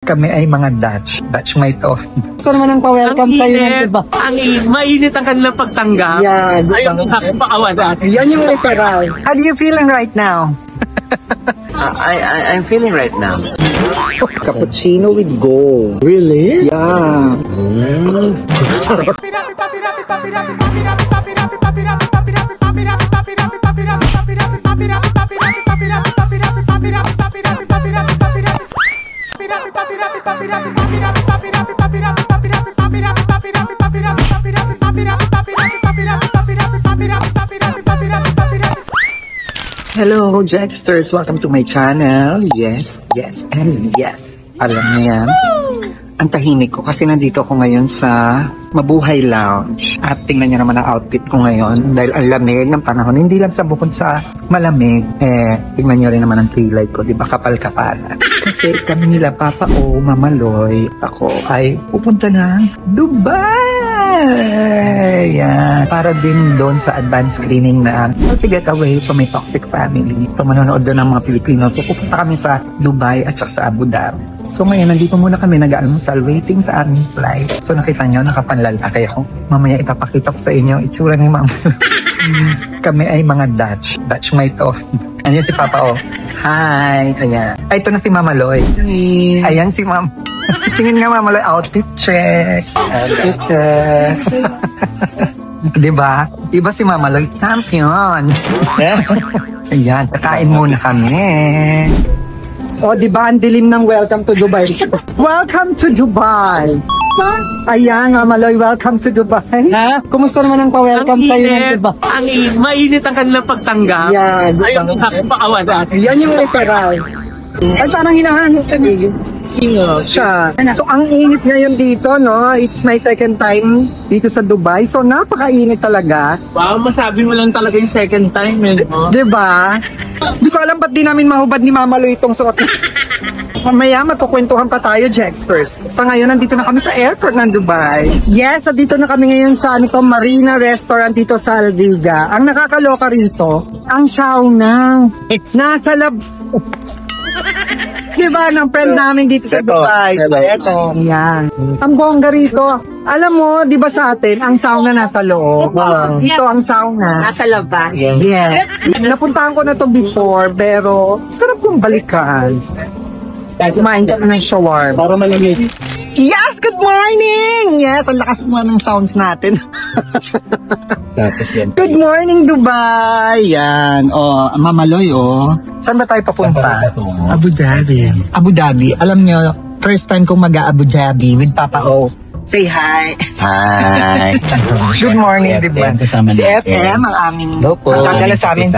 Kami ay mga Dutchmate of. Gusto naman ang pa-welcome sa'yo yan, diba? Mainit ang kanilang pagtanggap. Yan. Ayaw mo nakapakawan natin. Yan yung literal. How do you feeling right now? I'm feeling right now. Cappuccino with gold. Really? Yeah. Hello, Jexters! Welcome to my channel. Yes, and yes. Alam niyo yan. Ang tahimik ko kasi nandito ako ngayon sa Mabuhay Lounge. At tingnan niyo naman ang outfit ko ngayon dahil ang lamig ng panahon. Hindi lang sa bukod sa malamig, tingnan niyo rin naman ang kilay ko. Di ba kapal-kapal? Kasi kami nila Papa O, Mama Loy, ako ay pupunta ng Dubai! Yan. Para din doon sa advanced screening na to get away from my toxic family. So manonood doon ng mga Pilipino. So pupunta kami sa Dubai at saka sa Abu Dhabi. So ngayon, nandito muna kami nag-almusal waiting sa aming flight. So nakita nyo, nakapanlalaki ako. Mamaya ipapakita ko sa inyo itsura ni Mama. Kami ay mga Dutchmate of. Ayan si Papa O. Hi! Ayan. Ay, ito na si Mama Loy. Ayan si Mama. Tingin nga Mama Loy, outfit check. Outfit check. Diba? Iba si Mama Loy, champion. Ayan, kakain muna kami. O, diba ang dilim ng welcome to Dubai? Welcome to Dubai! Ayan, Mama Loy, welcome to Dubai. Ha? Kumusta naman ang pa-welcome sa'yo yan, diba? Mainit ang kanilang pagtanggap. Yan. Ayaw mo nakapakawan natin. Yan yung literal. Ay, parang hinahanap ka niyo. Singo. Siya. So, ang init ngayon dito, no? It's my second time dito sa Dubai. So, napakainit talaga. Wow, masabi mo lang talaga yung second time, no? Diba? Hindi ko alam ba't di namin mahubad ni Mama Loy itong suot. Mamaya magkukwentuhan pa tayo, Jexters. Sa ngayon, nandito na kami sa airport ng Dubai. Yes, so dito na kami ngayon sa Marina Restaurant dito sa Alviga. Ang nakakaloka rito, ang sauna. Nasa labs. Diba, ng friend namin dito sa Dubai. Ito. Yan. Ang bongga rito. Alam mo, di ba sa atin, ang sauna nasa loob. Dito ang sauna nasa labas. yes. Napuntahan ko na to before, pero sarap kong balikan. Kumain ka na ng shawarma. Para malamig. Yes, good morning! Yes, ang lakas mo ng sounds natin. Tapos yan. Good morning, Dubai! Yan, Mama Loy, Saan ba tayo papunta? Abu Dhabi. Abu Dhabi. Alam nyo, first time kong mag-Abu Dhabi with Papa O. Say hi! Hi! Good morning, diba? Si FM, ang aming magdadala sa amin.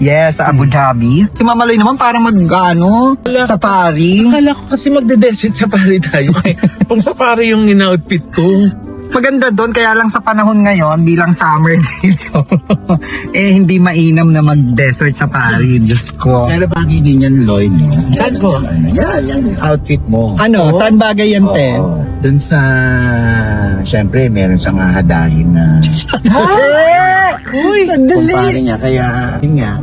Yes, sa Abu Dhabi. Si Mama Loy naman parang safari. Akala ko kasi magde-desert safari tayo. Pang safari yung in-outfit ko. Maganda doon, kaya lang sa panahon ngayon, bilang summer dito, hindi mainam na mag-desert safari, Diyos ko. Pero bagay din yan, Lloyd, no? Saan ko? Yan yung outfit mo. Ano? Saan bagay yan, te? Dun sa... Siyempre, meron siyang hahadahin na... Uy, sandali! Kumpare niya, kaya... Yun nga,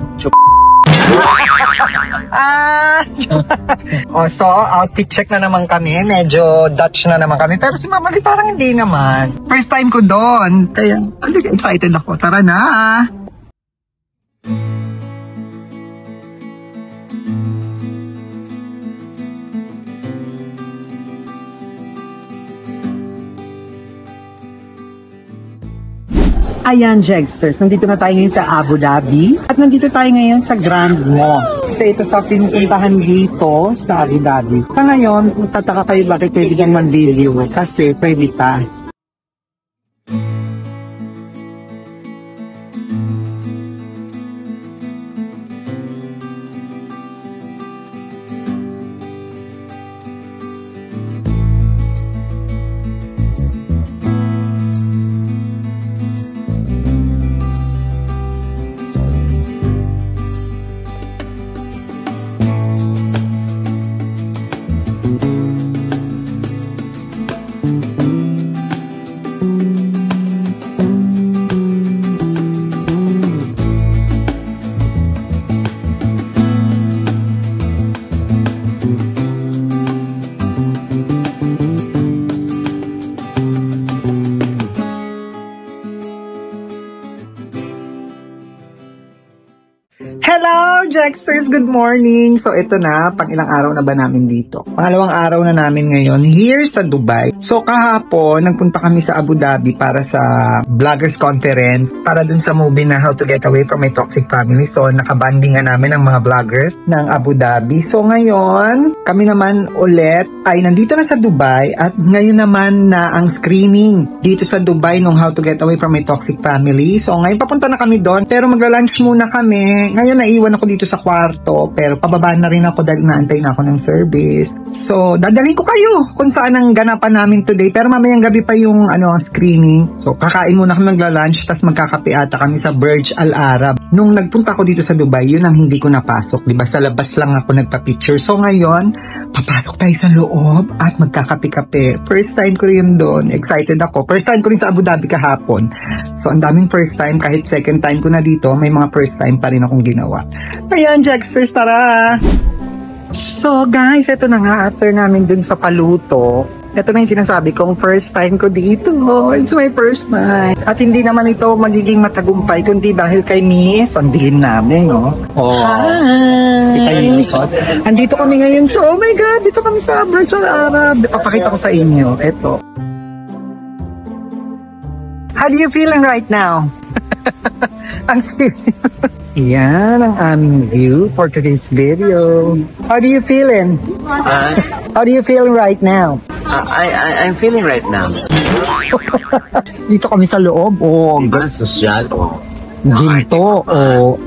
So, outfit check na naman kami. Medyo Dutch na naman kami. Pero si Mama Loy parang hindi naman. First time ko doon. Kaya, excited ako. Tara na! Ayan, Jexters, nandito na tayo ngayon sa Abu Dhabi at nandito tayo ngayon sa Grand Mosque. Kasi ito sa pinupuntahan dito sa Abu Dhabi. Sa ngayon, tataka kayo bakit pwede kang mag-video kasi pwede pa. Jexters, good morning! So ito na, pang ilang araw na ba namin dito? Pangalawang araw na namin ngayon here sa Dubai. So kahapon, nagpunta kami sa Abu Dhabi para sa Vloggers Conference para dun sa movie na How to Get Away from My Toxic Family. So nakabanding nga namin ang mga vloggers ng Abu Dhabi. So ngayon, kami naman ulit ay nandito na sa Dubai at ngayon naman na ang screening dito sa Dubai nung How to Get Away from My Toxic Family. So ngayon papunta na kami doon pero magla-lunch muna kami. Ngayon naiwan ako dito sa kwarto pero pababa na rin ako dahil naantay na ako ng service. So dadalhin ko kayo kung saan ang ganapan namin today pero mamayang gabi pa yung screening. So kakain muna kami magla-lunch tapos magkakape ata kami sa Burj Al Arab. Nung nagpunta ako dito sa Dubai, yun ang hindi ko napasok. Diba sa labas lang ako nagpa-picture. So ngayon, papasok tayo sa loob at magkakape-kape. First time ko rin doon. Excited ako. First time ko rin sa Abu Dhabi kahapon. So ang daming first time. Kahit second time ko na dito, may mga first time pa rin akong ginawa. Ayan, Jexters, tara! So guys, ito na nga after namin dun sa paluto. Ito na yung sinasabi kong first time ko dito. It's my first time. At hindi naman ito magiging matagumpay kundi dahil kay Miss. Ang dilim namin, no? Oh. Hi! Kita yung likod. Andito kami ngayon. So, oh my God, dito kami sa Burj Al Arab. Papakita ko sa inyo. Ito. How do you feeling right now? Ang spirit. Yan ang aming view for today's video. How do you feeling? How do you feel right now? I'm feeling right now. Dito kami sa loob. Oh, Diba? Social. ginto. Oh,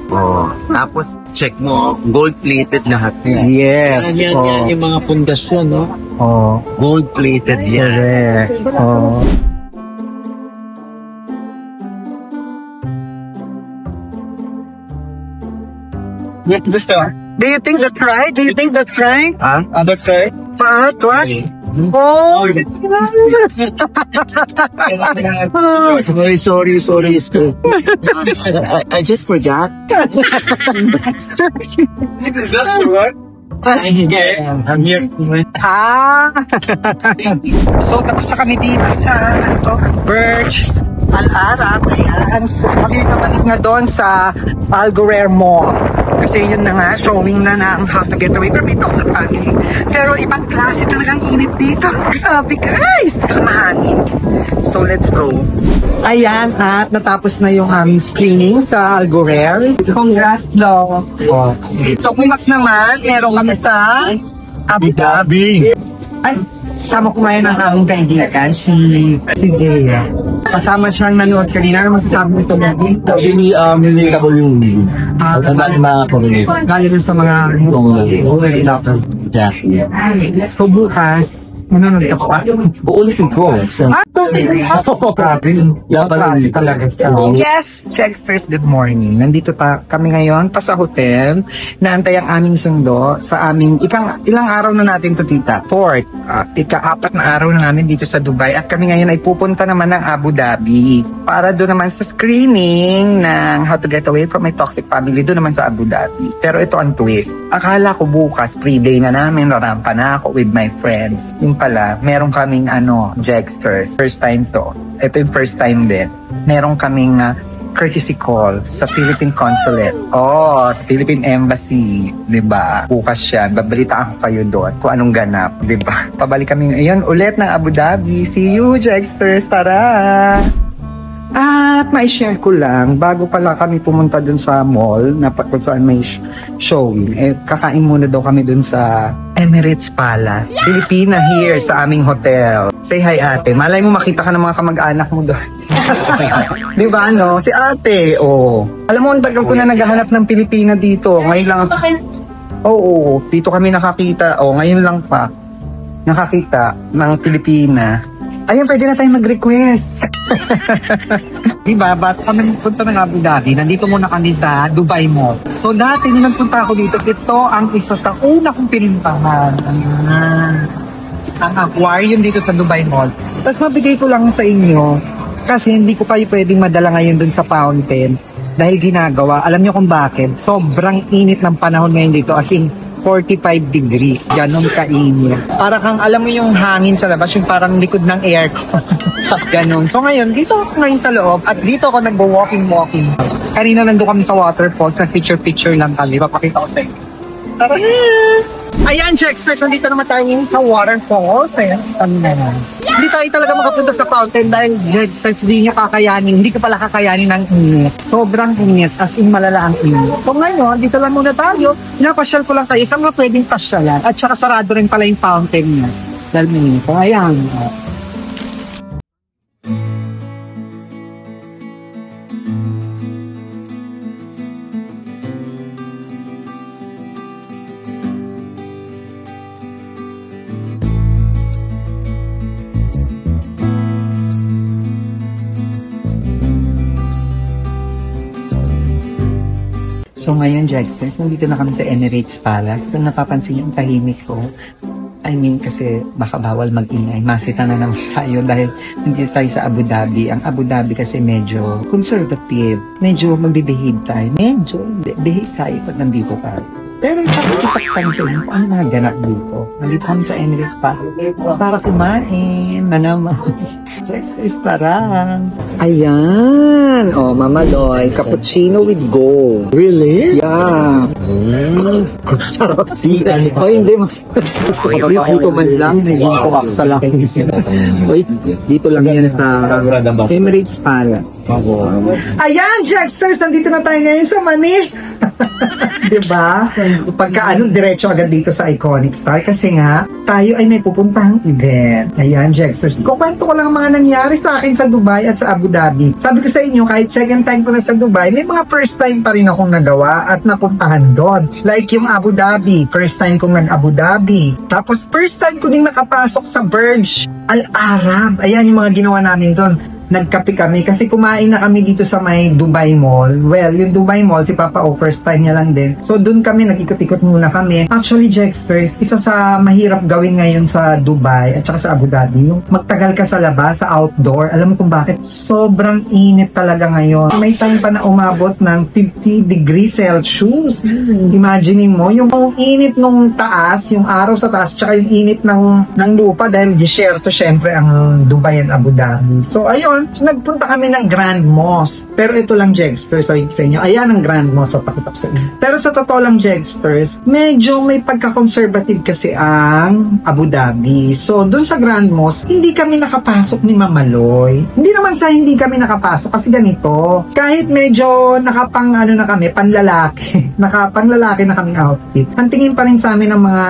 Tapos, check mo, gold-plated lahat yan. yes. Yan, yung mga pundasyon, no? Oh, Gold-plated yan. correct. Oh. Do you think that's right? Do you think that's right? Huh? That's right. What? Oh, Sorry. I just forgot. Is that what? I'm here. So, tapos na kami dito sa Burj Al Arab. Ayan. So, kami pabalik na doon sa Al Ghurair Mall. Kasi yun na nga, showing na ng How to Get Away from My Toxic Family. Pero ibang klase talagang init dito. Grabe guys! Mahangin. So, let's go. Ayan, at natapos na yung aming screening sa Al Ghurair. Congrats, Lo. Oh. So, pumas naman, meron kami sa Abu Dhabi. Ay, kasama ko ngayon ang aming kaibigan, si Dea. Kasama siyang nanood kanina. Ano masasabi mo sa lagi? Hindi ka po yung mga community. Galing sa mga So bukas, manonood ka pa? Uulitin ko. Grabe talaga. Yes, Jexters, good morning. Nandito kami ngayon pa sa hotel. Naantay ang aming sundo sa aming ilang araw na natin to, tita? Fourth. Ika-4 na araw na namin dito sa Dubai. At kami ngayon ay pupunta naman ng Abu Dhabi para doon naman sa screening ng How to Get Away from My Toxic Family doon naman sa Abu Dhabi. Pero ito ang twist. Akala ko bukas, pre-day na namin, narampa na ako with my friends. Yung pala, meron kaming Jexters. First time to. Ito yung first time din. Meron kaming courtesy call sa Philippine Consulate. Oh, sa Philippine Embassy. Diba? Bukas yan. Babalitaan ko kayo doon kung anong ganap. Diba? Pabalik kami ngayon ulit ng Abu Dhabi. See you, Jexters. Tara! At mai-share ko lang, bago pala kami pumunta dun sa mall, na kung saan may showing, kakain muna daw kami dun sa Emirates Palace. Pilipina here sa aming hotel. Say hi, ate. Malay mo makita ka ng mga kamag-anak mo doon. Di ba, no? Si ate, oh. Alam mo, ang tagal ko na naghahanap ng Pilipina dito. Ngayon lang ako. Oo, dito kami nakakita. Oh, ngayon lang pa. Nakakita ng Pilipina. Ayun, pwede na tayong mag-request. Diba, ba't kami punta ng Abu Dhabi? Nandito muna kami sa Dubai Mall. So dati nung nagpunta ako dito, ito ang isa sa una kong pinuntahan. Ang aquarium dito sa Dubai Mall. Tapos mabigay ko lang sa inyo kasi hindi ko kayo pwedeng madala ngayon dun sa fountain dahil ginagawa. Alam nyo kung bakit? Sobrang init ng panahon ngayon dito. As in, 45 degrees. Ganon kainit. Para kang, alam mo yung hangin sa labas, yung parang likod ng aircon. Ganon. So ngayon, dito ako ngayon sa loob at dito ako nagbo-walking. Kanina nandun kami sa waterfalls, nag-picture lang kami. Papakita ko sa inyo. Tara! Ayan, Jexters, nandito naman tayo sa waterfalls. Ayan, kami naman. Hindi tayo talaga makapunta sa fountain dahil Jexters, hindi ka pala kakayanin ng init. Sobrang init, as in malala ang init. So ngayon, dito lang muna tayo. Pinapasyal ko lang tayo. Saan nga pwedeng pasyalan? At saka sarado rin pala yung fountain niya. Dahil minit. So ayan. So ngayon, Jexters, nandito na kami sa Emirates Palace. Kung napapansin yung tahimik ko, I mean kasi baka bawal mag-ingay. Masita na naman tayo dahil nandito tayo sa Abu Dhabi. Ang Abu Dhabi kasi medyo conservative. Medyo magbe-behave tayo. Medyo behave tayo pag nandito tayo. Pero ipakita sa inyo kung ano mga ganap dito. Nandito kami sa Emirates Palace para kumain na naman. Jexters, tara. Ayan. Oh, Mama Loy, cappuccino with go. Really? Yeah. Oh, hindi. Mas dito man lang. Naging ko akta lang. Oy, dito lang yan sa Emirates Palace. Ayan, Jexters, nandito na tayo ngayon sa Manila. Diba? Pagka diretso agad dito sa Iconic Star kasi nga, tayo ay may pupuntahang event. Ayan, Jexters. Kukwento ko lang ang mga nangyari sa akin sa Dubai at sa Abu Dhabi. Sabi ko sa inyo, kahit second time ko na sa Dubai, may mga first time pa rin akong nagawa at napuntahan doon. Like yung Abu Dhabi, first time kong nag-Abu Dhabi. Tapos first time ko din nakapasok sa Burj Al Arab. Ayan yung mga ginawa namin doon. Nagkape kami kasi kumain na kami dito sa may Dubai Mall. Well, yung Dubai Mall, si Papa O, first time niya lang din. So, dun kami, nag-ikot-ikot muna kami. Actually, Jexters, isa sa mahirap gawin ngayon sa Dubai at saka sa Abu Dhabi, yung magtagal ka sa labas, sa outdoor. Alam mo kung bakit? Sobrang init talaga ngayon. May time pa na umabot ng 50 degrees Celsius. Imaginein mo, yung init nung taas, yung araw sa taas, tsaka yung init ng lupa dahil disyerto syempre ang Dubai and Abu Dhabi. So, ayun, nagpunta kami ng Grand Mosque. Pero ito lang, Jexters, sa inyo. Ayan ang Grand Mosque, papakita sa inyo. Pero sa totoo lang, Jexters, medyo may pagka-conservative kasi ang Abu Dhabi. So, dun sa Grand Mosque, hindi kami nakapasok ni Mamaloy. Hindi naman sa hindi kami nakapasok kasi ganito. Kahit medyo nakapang na kami, panlalaki. Nakapanlalaki na kaming outfit. Ang tingin pa rin sa amin ng mga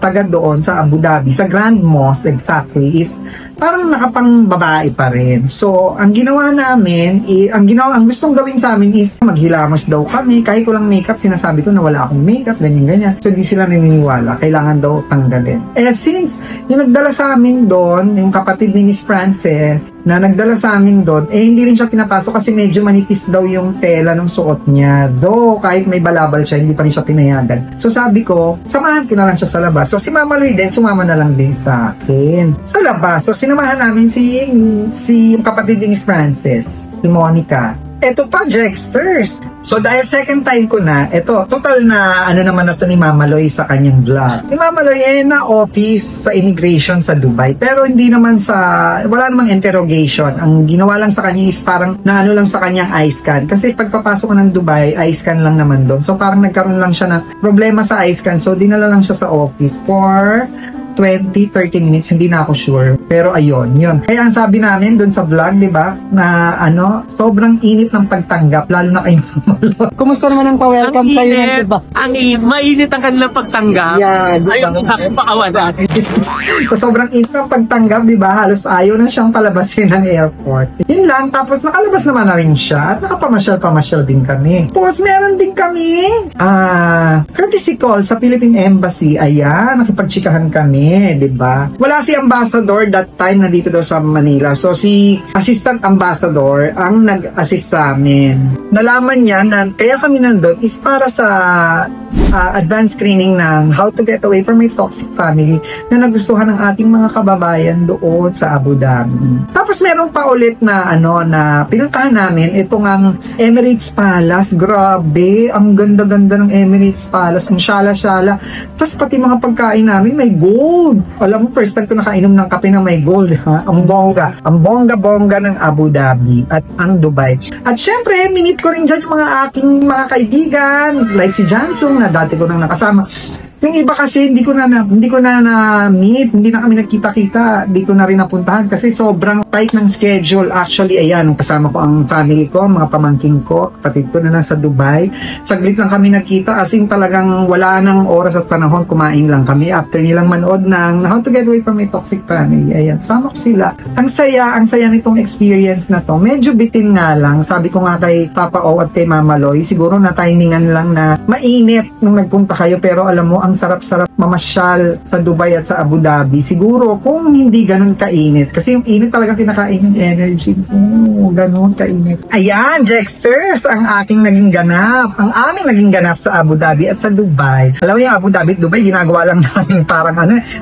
taga doon sa Abu Dhabi, sa Grand Mosque exactly, is parang nakapang babae pa rin. So, ang ginawa namin, ang gustong gawin sa amin is maghilamos daw kami. Kahit ko lang makeup, sinasabi ko na wala akong makeup, ganyan-ganyan. So, di sila naniniwala. Kailangan daw tanggalin. Since yung nagdala sa amin doon, yung kapatid ni Miss Frances, na nagdala sa amin doon, hindi rin siya pinapasok kasi medyo manipis daw yung tela ng suot niya. Though, kahit may balabal siya, hindi pa rin siya pinayagan. So, sabi ko, samahan ko na lang siya sa labas. So, si Mama Loy din, sumama na lang din sa akin. Sa labas. So, sinamahan namin si kapatid ni Miss Frances, si Monica. Eto pa, Jexters. So, dahil second time ko na, eto, total na naman na to ni Mama Loy sa kanyang vlog. Si Mama Loy na office sa immigration sa Dubai. Pero hindi naman wala namang interrogation. Ang ginawa lang sa kanya is parang lang sa kanyang eye scan. Kasi pagpapasok ko ng Dubai, eye scan lang naman doon. So, parang nagkaroon lang siya ng problema sa eye scan. So, dinala lang siya sa office for 20-30 minutes, hindi na ako sure. Pero ayun, yun. Kaya ang sabi namin dun sa vlog, di ba, na sobrang init ng pagtanggap, lalo na kayo Mamaloy. Kumusta naman ang pa-welcome sa'yo yan, di ba? Ang init, mainit ang kanilang pagtanggap. Yeah, di ba? Ayaw na pakawan natin. So, sobrang init ng pagtanggap, di ba? Halos ayaw na siyang palabasin ng airport. Yun lang, tapos nakalabas naman na rin siya at nakapamasyal din kami. Tapos meron din kami courtesy call sa Philippine Embassy. Ayan, nakipagtsikahan kami. Diba? Wala si ambassador that time na dito daw sa Manila. So si assistant ambassador ang nag-assist sa amin. nalaman niya na kaya kami nandun is para sa advanced screening ng How to Get Away from a Toxic Family na nagustuhan ng ating mga kababayan doon sa Abu Dhabi. Tapos meron pa ulit na na pinuntahan namin itong ang Emirates Palace. Grabe, ang ganda-ganda ng Emirates Palace, ang syala-syala. Tapos pati mga pagkain namin may gold. Alam mo, first time ko nakainom ng kape na may gold, ha? Ang bongga. Ang bongga-bongga ng Abu Dhabi at ang Dubai. At syempre, minute ko rin dyan yung mga aking mga kaibigan, like si Jansung na dati ko nang nakasama. Yung iba kasi hindi ko na na-meet, hindi na kami nagkita-kita, hindi ko na rin napuntahan kasi sobrang tight ng schedule. Actually, ayan, kasama ko ang family ko, mga pamangking ko, kapatid ko na nasa Dubai. Saglit lang kami nagkita, as in talagang wala nang oras at panahon, kumain lang kami after nilang manood ng How to Get Away from a Toxic Family. Ayan, sama ko sila. Ang saya nitong experience na to. Medyo bitin nga lang, sabi ko nga kay Papa O at kay Mama Loy, siguro na timingan lang na mainit nung nagpunta kayo, pero alam mo, ang sarap-sarap mamasyal sa Dubai at sa Abu Dhabi. Siguro kung hindi ganun kainit. Kasi yung init talaga kinakain yung energy. Ganun kainit. Ayan, Jexters, ang aking naging ganap. Ang aming naging ganap sa Abu Dhabi at sa Dubai. Alam mo yung Abu Dhabi at Dubai, ginagawa lang namin parang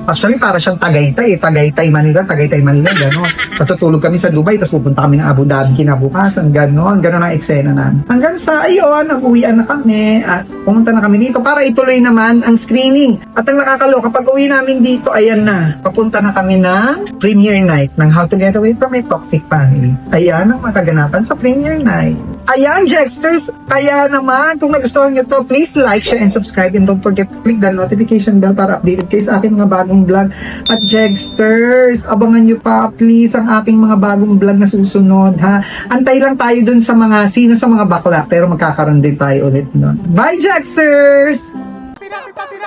actually para siyang Tagaytay. Tagaytay, Manila, gano'n. Patutulog kami sa Dubai, tapos pupunta kami ng Abu Dhabi kinabukasan. Gano'n ang eksena namin. Hanggang sa, ayun, nag-uwian na kami at pumunta na kami dito para ituloy naman ang screening. At ang nakakaloka, pag uwi namin dito, ayan na, papunta na kami ng premiere night ng How to Get Away from a Toxic Family. Ayan ang makaganapan sa premiere night. Ayan, Jexters, kaya naman, kung nagustuhan nyo to, please like, share, and subscribe, and don't forget to click the notification bell para updated kayo sa aking mga bagong vlog. At Jexters, abangan nyo pa, please, ang aking mga bagong vlog na susunod, ha? Antay lang tayo dun sa mga, sino sa mga bakla, pero magkakaroon din tayo ulit nun. Bye, Jexters! Papi,